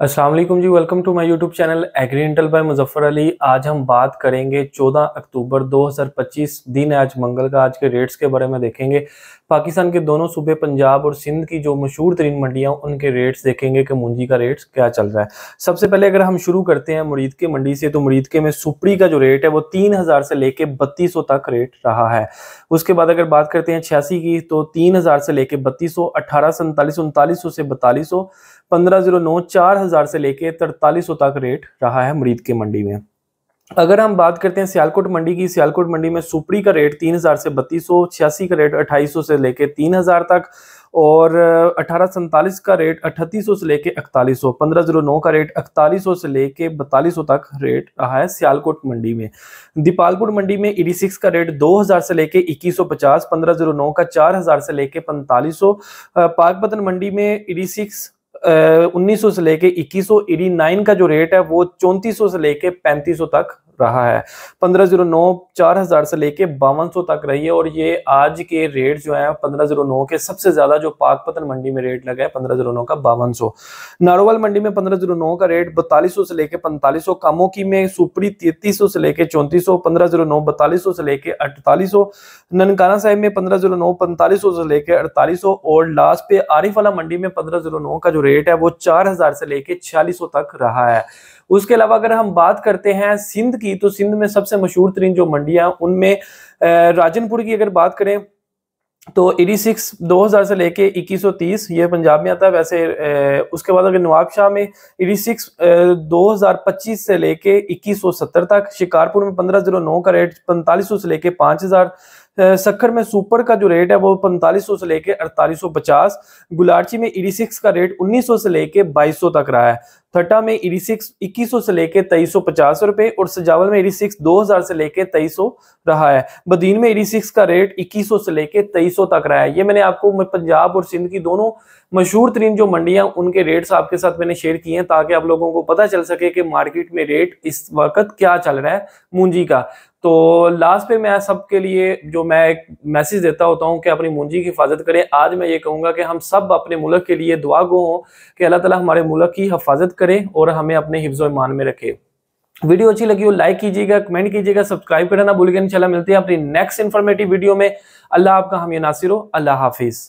अस्सलाम वालेकुम जी। Welcome to my YouTube channel agri intel by Muzaffar Ali. आज हम बात करेंगे 14 अक्टूबर 2025 दिन है आज मंगल का। आज के रेट्स के बारे में देखेंगे। पाकिस्तान के दोनों सूबे पंजाब और सिंध की जो मशहूर तरीन मंडियां उनके रेट्स देखेंगे कि मूंजी का रेट्स क्या चल रहा है। सबसे पहले अगर हम शुरू करते हैं मुरीद के मंडी से, तो मुरीद के में सुपड़ी का जो रेट है वो 3000 से लेके 3200 तक रेट रहा है। उसके बाद अगर बात करते हैं 86 की, तो 3000 से लेके 3200, 18 से 3900 से 4200, 1509 4000 से लेके 4300 तक रेट रहा है मुरीद के मंडी में। अगर हम बात करते हैं सियालकोट मंडी की, सियालकोट मंडी में सुपड़ी का रेट 3000 से 3200, 86 का रेट 2800 से लेके 3000 तक, और 1847 का रेट 3800 से लेके 4100, 1509 का रेट 4100 से लेके 4200 तक रेट रहा है सियालकोट मंडी में। दीपालपुर मंडी में 86 का रेट 2000 से लेके 2150, 1509 का 4000 से लेके 4500। पाकपतन मंडी में 86 1900 से लेके 2100, 89 का जो रेट है वो 3400 से लेके 3500 तक रहा है। 1509 4000 से लेके 5200 तक रही है। और ये आज के रेट जो है 1509 के सबसे ज्यादा जो पाकपतन मंडी में रेट लगा है 1509 का 5200। नारोवाल मंडी में 1509 का रेट 4200 से लेके 4500। कामोकी में सुपड़ी 3300 से लेके 3400, 1509 4200 से लेके 4800। ननकाना साहिब में 1509 4500 से लेके 4800। और लास्ट पे आरिफ वाला मंडी में 1509 का जो रेट है वो 4000 से लेके 4600 तक रहा है। उसके अलावा अगर हम बात करते हैं सिंध की, तो सिंध में सबसे मशहूर तरीन जो मंडियां उनमें राजनपुर की अगर बात करें तो 86 2000 से लेके 2130, ये पंजाब में आता है वैसे। उसके बाद अगर नवाबशाह में 86 2025 से लेके 2170 तक। शिकारपुर में 1509 का रेट 4500 से लेके 5000। सक्खर में सुपर का जो रेट है वो 4500 से लेके 4850। गुलारची में 86 का रेट 1900 से लेके 2200 तक रहा है। थट्टा में 86 2100 से लेके 2350 रुपए। और सजावल में 86 2000 से लेके 2300 रहा है। बदीन में 86 का रेट 2100 से लेके 2300 तक रहा है। ये मैंने आपको पंजाब और सिंध की दोनों मशहूर तरीन जो मंडियां उनके रेट्स आपके साथ मैंने शेयर किए हैं, ताकि आप लोगों को पता चल सके कि मार्केट में रेट इस वक्त क्या चल रहा है मूंजी का। तो लास्ट पे मैं सबके लिए जो मैं एक मैसेज देता होता हूं कि अपनी मूंजी की हिफाजत करें। आज मैं ये कहूंगा कि हम सब अपने मुल्क के लिए दुआ गो हों कि अल्लाह ताला हमारे मुल्क की हिफाजत करे और हमें अपने हिफ्ज़ो ईमान में रखे। वीडियो अच्छी लगी हो लाइक कीजिएगा, कमेंट कीजिएगा, सब्सक्राइब करना ना भूलिएगा। इंशाल्लाह मिलते हैं अपनी नेक्स्ट इन्फॉर्मेटिव वीडियो में। अल्लाह आपका हामी नासिर हो। अल्लाह हाफिज।